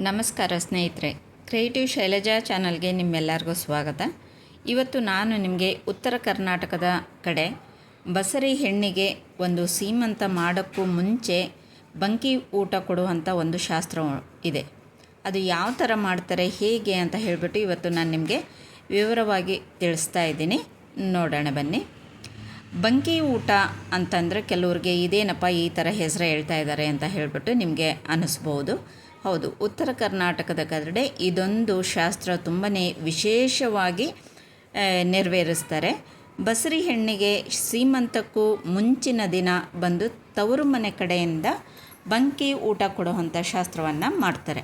ನಮಸ್ಕಾರ ಸ್ನೇಹಿತರೆ, ಕ್ರಿಯೇಟಿವ್ ಶೈಲಜಾ ಚಾನಲ್ಗೆ ನಿಮ್ಮೆಲ್ಲರಿಗೂ ಸ್ವಾಗತ. ಇವತ್ತು ನಾನು ನಿಮಗೆ ಉತ್ತರ ಕರ್ನಾಟಕದ ಕಡೆ ಬಸರಿ ಹೆಣ್ಣಿಗೆ ಒಂದು ಸೀಮಂತ ಮಾಡೋಕ್ಕೂ ಮುಂಚೆ ಬಂಕಿ ಊಟ ಕೊಡುವಂಥ ಒಂದು ಶಾಸ್ತ್ರ ಇದೆ. ಅದು ಯಾವ ಥರ ಮಾಡ್ತಾರೆ, ಹೇಗೆ ಅಂತ ಹೇಳಿಬಿಟ್ಟು ಇವತ್ತು ನಾನು ನಿಮಗೆ ವಿವರವಾಗಿ ತಿಳಿಸ್ತಾ ಇದ್ದೀನಿ. ನೋಡೋಣ ಬನ್ನಿ. ಬಂಕಿ ಊಟ ಅಂತಂದರೆ ಕೆಲವ್ರಿಗೆ ಇದೇನಪ್ಪ ಈ ಥರ ಹೆಸರು ಹೇಳ್ತಾ ಇದ್ದಾರೆ ಅಂತ ಹೇಳಿಬಿಟ್ಟು ನಿಮಗೆ ಅನ್ನಿಸ್ಬೋದು. ಹೌದು, ಉತ್ತರ ಕರ್ನಾಟಕದ ಕಡೆ ಇದೊಂದು ಶಾಸ್ತ್ರ ತುಂಬಾ ವಿಶೇಷವಾಗಿ ನೆರವೇರಿಸ್ತಾರೆ. ಬಸರಿ ಹೆಣ್ಣಿಗೆ ಸೀಮಂತಕ್ಕೂ ಮುಂಚಿನ ದಿನ ಬಂದು ತವರು ಮನೆ ಕಡೆಯಿಂದ ಬಂಕಿ ಊಟ ಕೊಡುವಂಥ ಶಾಸ್ತ್ರವನ್ನು ಮಾಡ್ತಾರೆ.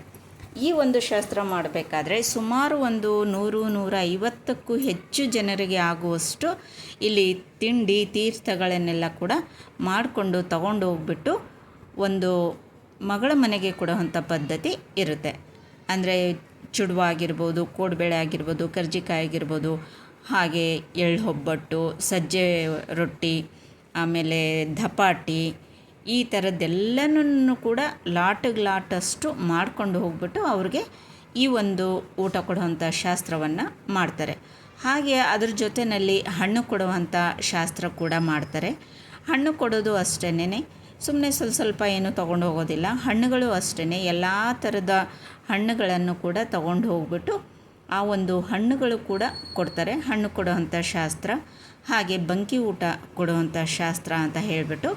ಈ ಒಂದು ಶಾಸ್ತ್ರ ಮಾಡಬೇಕಾದ್ರೆ ಸುಮಾರು ಒಂದು 100-150ಕ್ಕೂ ಹೆಚ್ಚು ಜನರಿಗೆ ಆಗುವಷ್ಟು ಇಲ್ಲಿ ತಿಂಡಿ ತೀರ್ಥಗಳನ್ನೆಲ್ಲ ಕೂಡ ಮಾಡಿಕೊಂಡು ತಗೊಂಡು ಹೋಗ್ಬಿಟ್ಟು ಒಂದು ಮಗಳ ಮನೆಗೆ ಕೊಡುವಂಥ ಪದ್ಧತಿ ಇರುತ್ತೆ. ಅಂದರೆ ಚುಡುವ ಆಗಿರ್ಬೋದು, ಕೋಡುಬೇಳೆ ಆಗಿರ್ಬೋದು, ಕರ್ಜಿಕಾಯಿ ಆಗಿರ್ಬೋದು, ಹಾಗೆ ಎಳ್ಳು ಒಬ್ಬಟ್ಟು, ಸಜ್ಜೆ ರೊಟ್ಟಿ, ಆಮೇಲೆ ಧಪಾಟಿ, ಈ ಥರದ್ದೆಲ್ಲನೂ ಕೂಡ ಲಾಟಷ್ಟು ಮಾಡಿಕೊಂಡು ಹೋಗ್ಬಿಟ್ಟು ಅವ್ರಿಗೆ ಈ ಒಂದು ಊಟ ಕೊಡುವಂಥ ಶಾಸ್ತ್ರವನ್ನು ಮಾಡ್ತಾರೆ. ಹಾಗೆ ಅದ್ರ ಜೊತೆಯಲ್ಲಿ ಹಣ್ಣು ಕೊಡುವಂಥ ಶಾಸ್ತ್ರ ಕೂಡ ಮಾಡ್ತಾರೆ. ಹಣ್ಣು ಕೊಡೋದು ಅಷ್ಟೇ, ಸುಮ್ಮನೆ ಸ್ವಲ್ಪ ಏನು ತೊಗೊಂಡು ಹೋಗೋದಿಲ್ಲ. ಹಣ್ಣುಗಳು ಅಷ್ಟೇ, ಎಲ್ಲ ಥರದ ಹಣ್ಣುಗಳನ್ನು ಕೂಡ ತೊಗೊಂಡು ಹೋಗ್ಬಿಟ್ಟು ಆ ಒಂದು ಹಣ್ಣುಗಳು ಕೂಡ ಕೊಡ್ತಾರೆ. ಹಣ್ಣು ಕೊಡುವಂಥ ಶಾಸ್ತ್ರ, ಹಾಗೆ ಬಂಕಿ ಊಟ ಕೊಡುವಂಥ ಶಾಸ್ತ್ರ ಅಂತ ಹೇಳಿಬಿಟ್ಟು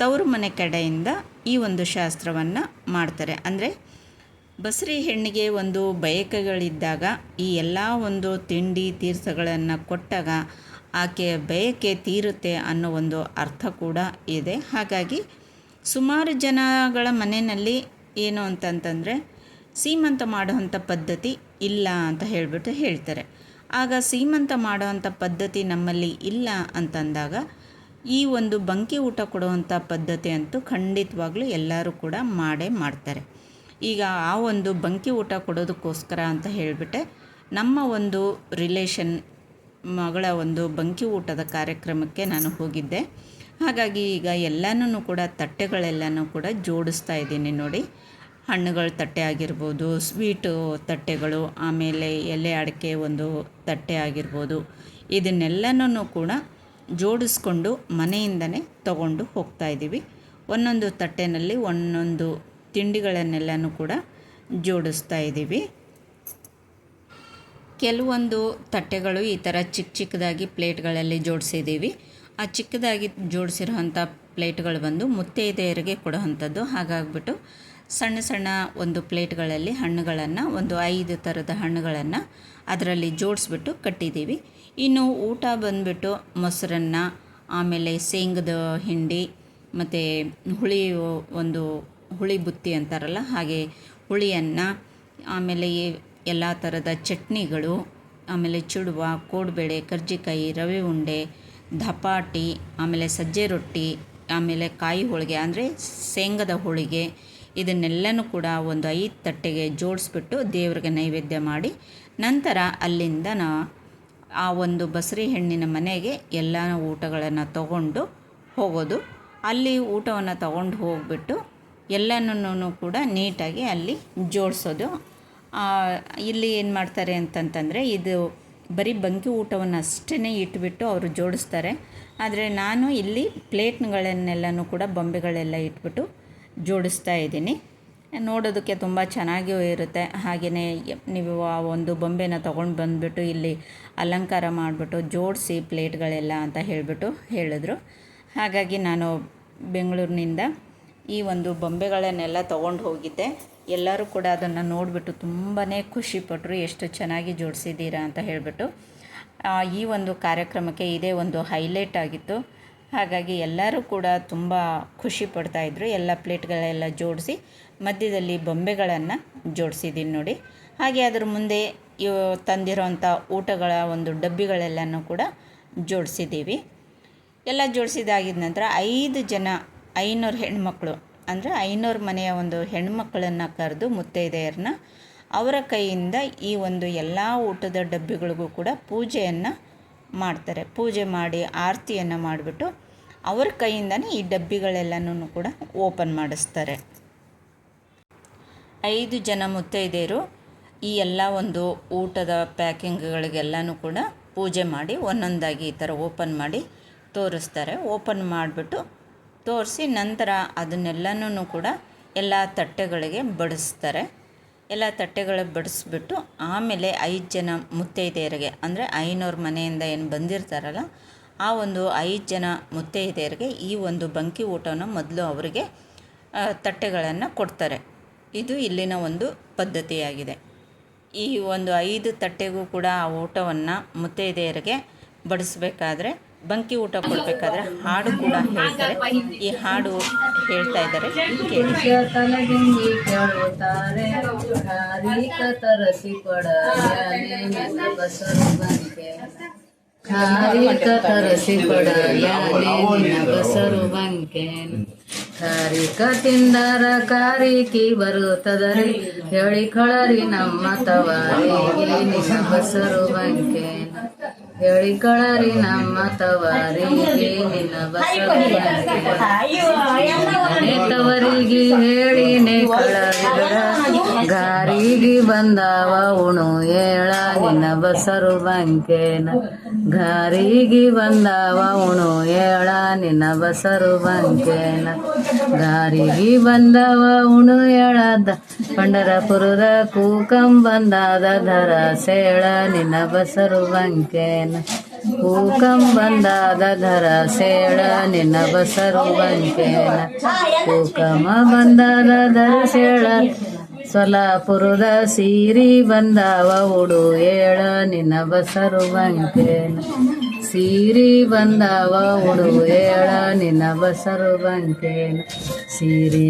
ತವರು ಮನೆ ಕಡೆಯಿಂದ ಈ ಒಂದು ಶಾಸ್ತ್ರವನ್ನು ಮಾಡ್ತಾರೆ. ಅಂದರೆ ಬಸರಿ ಹೆಣ್ಣಿಗೆ ಒಂದು ಬಯಕೆಗಳಿದ್ದಾಗ ಈ ಎಲ್ಲ ಒಂದು ತಿಂಡಿ ತೀರ್ಥಗಳನ್ನು ಕೊಟ್ಟಾಗ ಆಕೆಯ ಬಯಕೆ ತೀರುತ್ತೆ ಅನ್ನೋ ಒಂದು ಅರ್ಥ ಕೂಡ ಇದೆ. ಹಾಗಾಗಿ ಸುಮಾರು ಜನಗಳ ಮನೆಯಲ್ಲಿ ಏನು ಅಂತಂತಂದರೆ ಸೀಮಂತ ಮಾಡುವಂಥ ಪದ್ಧತಿ ಇಲ್ಲ ಅಂತ ಹೇಳಿಬಿಟ್ಟು ಹೇಳ್ತಾರೆ. ಆಗ ಸೀಮಂತ ಮಾಡುವಂಥ ಪದ್ಧತಿ ನಮ್ಮಲ್ಲಿ ಇಲ್ಲ ಅಂತಂದಾಗ ಈ ಒಂದು ಬಂಕಿ ಊಟ ಕೊಡುವಂಥ ಪದ್ಧತಿ ಅಂತೂ ಖಂಡಿತವಾಗ್ಲೂ ಎಲ್ಲರೂ ಕೂಡ ಮಾಡ್ತಾರೆ. ಈಗ ಆ ಒಂದು ಬಂಕಿ ಊಟ ಕೊಡೋದಕ್ಕೋಸ್ಕರ ಅಂತ ಹೇಳಿಬಿಟ್ಟೆ ನಮ್ಮ ಒಂದು ರಿಲೇಷನ್ ಮಗಳ ಒಂದು ಬಂಕಿ ಊಟದ ಕಾರ್ಯಕ್ರಮಕ್ಕೆ ನಾನು ಹೋಗಿದ್ದೆ. ಹಾಗಾಗಿ ಈಗ ಎಲ್ಲನೂ ಕೂಡ ತಟ್ಟೆಗಳೆಲ್ಲನೂ ಕೂಡ ಜೋಡಿಸ್ತಾ ಇದ್ದೀನಿ ನೋಡಿ. ಹಣ್ಣುಗಳ ತಟ್ಟೆ ಆಗಿರ್ಬೋದು, ಸ್ವೀಟು ತಟ್ಟೆಗಳು, ಆಮೇಲೆ ಎಲೆ ಅಡಿಕೆ ಒಂದು ತಟ್ಟೆ ಆಗಿರ್ಬೋದು, ಇದನ್ನೆಲ್ಲನೂ ಕೂಡ ಜೋಡಿಸ್ಕೊಂಡು ಮನೆಯಿಂದನೇ ತಗೊಂಡು ಹೋಗ್ತಾ ಇದ್ದೀವಿ. ಒಂದೊಂದು ತಟ್ಟೆನಲ್ಲಿ ಒಂದೊಂದು ತಿಂಡಿಗಳನ್ನೆಲ್ಲನೂ ಕೂಡ ಜೋಡಿಸ್ತಾ ಇದ್ದೀವಿ. ಕೆಲವೊಂದು ತಟ್ಟೆಗಳು ಈ ಥರ ಚಿಕ್ಕದಾಗಿ ಪ್ಲೇಟ್ಗಳಲ್ಲಿ ಜೋಡಿಸಿದ್ದೀವಿ. ಆ ಚಿಕ್ಕದಾಗಿ ಜೋಡಿಸಿರೋವಂಥ ಪ್ಲೇಟ್ಗಳು ಬಂದು ಮುತ್ತೈದೆಯರಿಗೆ ಕೊಡುವಂಥದ್ದು. ಹಾಗಾಗಿಬಿಟ್ಟು ಸಣ್ಣ ಒಂದು ಪ್ಲೇಟ್ಗಳಲ್ಲಿ ಹಣ್ಣುಗಳನ್ನು, ಒಂದು 5 ಥರದ ಹಣ್ಣುಗಳನ್ನು ಅದರಲ್ಲಿ ಜೋಡಿಸ್ಬಿಟ್ಟು ಕಟ್ಟಿದ್ದೀವಿ. ಇನ್ನು ಊಟ ಬಂದುಬಿಟ್ಟು ಮೊಸರನ್ನ, ಆಮೇಲೆ ಶೇಂಗದ ಹಿಂಡಿ, ಮತ್ತು ಹುಳಿ ಬುತ್ತಿ ಅಂತಾರಲ್ಲ ಹಾಗೆ ಹುಳಿಯನ್ನ, ಆಮೇಲೆ ಎಲ್ಲ ಥರದ ಚಟ್ನಿಗಳು, ಆಮೇಲೆ ಚುಡುವ, ಕೋಡುಬೇಳೆ, ಕರ್ಜಿಕಾಯಿ, ರವೆ ಉಂಡೆ, ಧಪಾಟಿ, ಆಮೇಲೆ ಸಜ್ಜೆ ರೊಟ್ಟಿ, ಆಮೇಲೆ ಕಾಯಿ ಹೋಳಿಗೆ ಅಂದರೆ ಶೇಂಗದ ಹೋಳಿಗೆ, ಇದನ್ನೆಲ್ಲನೂ ಕೂಡ ಒಂದು 5 ತಟ್ಟೆಗೆ ಜೋಡಿಸ್ಬಿಟ್ಟು ದೇವರಿಗೆ ನೈವೇದ್ಯ ಮಾಡಿ ನಂತರ ಅಲ್ಲಿಂದ ಆ ಒಂದು ಬಸರಿ ಹೆಣ್ಣಿನ ಮನೆಗೆ ಎಲ್ಲ ಊಟಗಳನ್ನು ತಗೊಂಡು ಹೋಗೋದು. ಅಲ್ಲಿ ಊಟವನ್ನು ತಗೊಂಡು ಹೋಗ್ಬಿಟ್ಟು ಎಲ್ಲನೂ ಕೂಡ ನೀಟಾಗಿ ಅಲ್ಲಿ ಜೋಡಿಸೋದು. ಇಲ್ಲಿ ಏನು ಮಾಡ್ತಾರೆ ಅಂತಂತಂದರೆ ಇದು ಬರೀ ಬಂಕಿ ಊಟವನ್ನು ಅಷ್ಟೇ ಇಟ್ಬಿಟ್ಟು ಅವರು ಜೋಡಿಸ್ತಾರೆ. ಆದರೆ ನಾನು ಇಲ್ಲಿ ಪ್ಲೇಟ್ಗಳನ್ನೆಲ್ಲನೂ ಕೂಡ ಬೊಂಬೆಗಳೆಲ್ಲ ಇಟ್ಬಿಟ್ಟು ಜೋಡಿಸ್ತಾ ಇದ್ದೀನಿ. ನೋಡೋದಕ್ಕೆ ತುಂಬ ಚೆನ್ನಾಗಿಯೂ ಇರುತ್ತೆ. ಹಾಗೆಯೇ ನೀವು ಆ ಒಂದು ಬೊಂಬೆನ ತೊಗೊಂಡು ಬಂದುಬಿಟ್ಟು ಇಲ್ಲಿ ಅಲಂಕಾರ ಮಾಡಿಬಿಟ್ಟು ಜೋಡಿಸಿ ಪ್ಲೇಟ್ಗಳೆಲ್ಲ ಅಂತ ಹೇಳಿದ್ರು. ಹಾಗಾಗಿ ನಾನು ಬೆಂಗಳೂರಿನಿಂದ ಈ ಒಂದು ಬೊಂಬೆಗಳನ್ನೆಲ್ಲ ತೊಗೊಂಡು ಹೋಗಿದ್ದೆ. ಎಲ್ಲರೂ ಕೂಡ ಅದನ್ನು ನೋಡಿಬಿಟ್ಟು ತುಂಬಾ ಖುಷಿಪಟ್ಟರು, ಎಷ್ಟು ಚೆನ್ನಾಗಿ ಜೋಡಿಸಿದ್ದೀರಾ ಅಂತ ಹೇಳಿಬಿಟ್ಟು. ಈ ಒಂದು ಕಾರ್ಯಕ್ರಮಕ್ಕೆ ಇದೇ ಒಂದು ಹೈಲೈಟ್ ಆಗಿತ್ತು. ಹಾಗಾಗಿ ಎಲ್ಲರೂ ಕೂಡ ತುಂಬ ಖುಷಿ ಪಡ್ತಾಯಿದ್ರು. ಎಲ್ಲ ಪ್ಲೇಟ್ಗಳೆಲ್ಲ ಜೋಡಿಸಿ ಮಧ್ಯದಲ್ಲಿ ಬೊಂಬೆಗಳನ್ನು ಜೋಡಿಸಿದ್ದೀನಿ ನೋಡಿ. ಹಾಗೆ ಅದರ ಮುಂದೆ ತಂದಿರೋಂಥ ಊಟಗಳ ಒಂದು ಡಬ್ಬಿಗಳೆಲ್ಲನೂ ಕೂಡ ಜೋಡಿಸಿದ್ದೀವಿ. ಎಲ್ಲ ಜೋಡಿಸಿದಾಗಿದ ನಂತರ 500 ಹೆಣ್ಮಕ್ಳು, ಅಂದರೆ 500 ಮನೆಯ ಒಂದು ಹೆಣ್ಮಕ್ಕಳನ್ನು ಕರೆದು ಮುತ್ತೈದೆಯರನ್ನ ಅವರ ಕೈಯಿಂದ ಈ ಒಂದು ಎಲ್ಲ ಊಟದ ಡಬ್ಬಿಗಳಿಗೂ ಕೂಡ ಪೂಜೆಯನ್ನು ಮಾಡ್ತಾರೆ. ಪೂಜೆ ಮಾಡಿ ಆರತಿಯನ್ನು ಮಾಡಿಬಿಟ್ಟು ಅವ್ರ ಕೈಯಿಂದನೇ ಈ ಡಬ್ಬಿಗಳೆಲ್ಲನೂ ಕೂಡ ಓಪನ್ ಮಾಡಿಸ್ತಾರೆ. 5 ಜನ ಮುತ್ತೈದೆಯರು ಈ ಎಲ್ಲ ಒಂದು ಊಟದ ಪ್ಯಾಕಿಂಗ್ಗಳಿಗೆಲ್ಲನೂ ಕೂಡ ಪೂಜೆ ಮಾಡಿ ಒಂದೊಂದಾಗಿ ಈ ಥರ ಓಪನ್ ಮಾಡಿ ತೋರಿಸ್ತಾರೆ. ಓಪನ್ ಮಾಡಿಬಿಟ್ಟು ತೋರಿಸಿ ನಂತರ ಅದನ್ನೆಲ್ಲನೂ ಕೂಡ ಎಲ್ಲ ತಟ್ಟೆಗಳಿಗೆ ಬಡಿಸ್ತಾರೆ. ಎಲ್ಲ ತಟ್ಟೆಗಳಿಗೆ ಬಡಿಸ್ಬಿಟ್ಟು ಆಮೇಲೆ 5 ಜನ ಮುತ್ತೈದೆಯರಿಗೆ ಅಂದರೆ ಐನೋರು ಮನೆಯಿಂದ ಏನು ಬಂದಿರ್ತಾರಲ್ಲ ಆ ಒಂದು 5 ಜನ ಮುತ್ತೈದೆಯರಿಗೆ ಈ ಒಂದು ಬಂಕಿ ಊಟವನ್ನು ಮೊದಲು ಅವರಿಗೆ ತಟ್ಟೆಗಳನ್ನು ಕೊಡ್ತಾರೆ. ಇದು ಇಲ್ಲಿನ ಒಂದು ಪದ್ಧತಿಯಾಗಿದೆ. ಈ ಒಂದು 5 ತಟ್ಟೆಗೂ ಕೂಡ ಆ ಊಟವನ್ನು ಮುತ್ತೈದೆಯರಿಗೆ ಬಡಿಸ್ಬೇಕಾದ್ರೆ ಬಂಕಿ ಊಟ ಕೊಡಬೇಕಾದ್ರೆ ಹಾಡು ಕೂಡ ಹೇಳ್ತಾರೆ. ಈ ಹಾಡು ಹೇಳ್ತಾ ಇದ್ದಾರೆ, ಕೇಳಿ. ಕಾರಿಕ ತಿಂದರ ಕಾರಿಕಿ ಬರುತ್ತದರಿ ಹೇಳಿ ಕಳರಿ ನಮ್ಮ ತವಾರಿಗೆ ನಿನ್ನ ಬಸರು ಬಂಕೇನ ಹೇಳಿ ಕಳರಿ ನಮ್ಮ ತವಾರಿಗೆ ನಿನ್ನ ಬಸರು ತವರಿಗೆ ಹೇಳಿನೆ ಕಳರಿಗಡ ಗಾರಿಗೆ ಬಂದವ ಉಣು ಏಳ ನಿನ್ನ ಬಸರು ಬಂಕೇನ ಗಾರಿಗೆ ಬಂದವ ಉಣು ಏಳ ನಿನ್ನ ಬಸರು ಬಂಕೇನ ಗಾರಿಗೆ ಬಂದವ ಉಣು ಏಳದ ಪಂಡರಪುರದ ಕೂಕಂ ಬಂದಾದ ಧರ ಸೇಳ ನಿನ್ನ ಬಸರು ಬಂಕೇನ ಕೂಕಂ ಬಂದಾದ ಧರ ಸೇಳ ನಿನ್ನ ಬಸರು ಬಂಕೇನ ಕೂಕಮ ಬಂದಾದ ಧರ ಸೇಳ ಸೊಲಾಪುರದ ಸೀರಿ ಬಂದವ ಉಡು ಏಳ ನಿನ್ನ ಬಸರು ಬಂಕೇನ ಸೀರಿ ಬಂದವ ಉಡು ಏಳ ನಿನ್ನ ಬಸರು ಬಂಕೇನ ಸೀರಿ.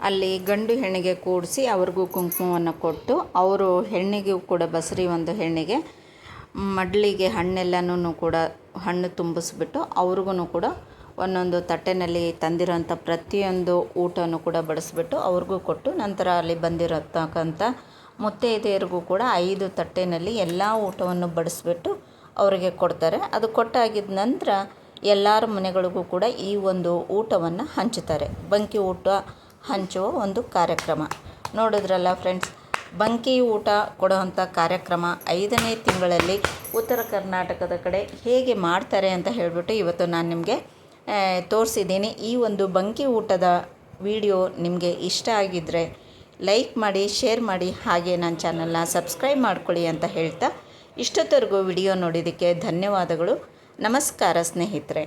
ಅಲ್ಲಿ ಗಂಡು ಹೆಣ್ಣಿಗೆ ಕೂಡಿಸಿ ಅವ್ರಿಗೂ ಕುಂಕುಮವನ್ನು ಕೊಟ್ಟು ಅವರು ಹೆಣ್ಣಿಗೂ ಕೂಡ ಬಸರಿ ಒಂದು ಹೆಣ್ಣಿಗೆ ಮಡ್ಲಿಗೆ ಹಣ್ಣೆಲ್ಲನೂ ಕೂಡ ಹಣ್ಣು ತುಂಬಿಸ್ಬಿಟ್ಟು ಅವ್ರಿಗೂ ಕೂಡ ಒಂದೊಂದು ತಟ್ಟೆನಲ್ಲಿ ತಂದಿರೋಂಥ ಪ್ರತಿಯೊಂದು ಊಟನೂ ಕೂಡ ಬಡಿಸ್ಬಿಟ್ಟು ಅವ್ರಿಗೂ ಕೊಟ್ಟು ನಂತರ ಅಲ್ಲಿ ಬಂದಿರತಕ್ಕಂಥ ಮುತ್ತೈದೆಯರಿಗೂ ಕೂಡ 5 ತಟ್ಟೆನಲ್ಲಿ ಎಲ್ಲ ಊಟವನ್ನು ಬಡಿಸ್ಬಿಟ್ಟು ಅವರಿಗೆ ಕೊಡ್ತಾರೆ. ಅದು ಕೊಟ್ಟಾಗಿದ್ದ ನಂತರ ಎಲ್ಲರ ಮನೆಗಳಿಗೂ ಕೂಡ ಈ ಒಂದು ಊಟವನ್ನು ಹಂಚುತ್ತಾರೆ. ಬಂಕಿ ಊಟ ಹಂಚುವ ಒಂದು ಕಾರ್ಯಕ್ರಮ ನೋಡಿದ್ರಲ್ಲ ಫ್ರೆಂಡ್ಸ್. ಬಂಕಿ ಊಟ ಕೊಡುವಂಥ ಕಾರ್ಯಕ್ರಮ 5ನೇ ತಿಂಗಳಲ್ಲಿ ಉತ್ತರ ಕರ್ನಾಟಕದ ಕಡೆ ಹೇಗೆ ಮಾಡ್ತಾರೆ ಅಂತ ಹೇಳಿಬಿಟ್ಟು ಇವತ್ತು ನಾನು ನಿಮಗೆ ತೋರಿಸಿದ್ದೀನಿ. ಈ ಒಂದು ಬಂಕಿ ಊಟದ ವಿಡಿಯೋ ನಿಮಗೆ ಇಷ್ಟ ಆಗಿದ್ದರೆ ಲೈಕ್ ಮಾಡಿ, ಶೇರ್ ಮಾಡಿ, ಹಾಗೆ ನನ್ನ ಚಾನಲ್ನ ಸಬ್ಸ್ಕ್ರೈಬ್ ಮಾಡ್ಕೊಳ್ಳಿ ಅಂತ ಹೇಳ್ತಾ ಇಷ್ಟೊತ್ತವರೆಗೂ ವಿಡಿಯೋ ನೋಡಿದ್ದಕ್ಕೆ ಧನ್ಯವಾದಗಳು. ನಮಸ್ಕಾರ ಸ್ನೇಹಿತರೆ.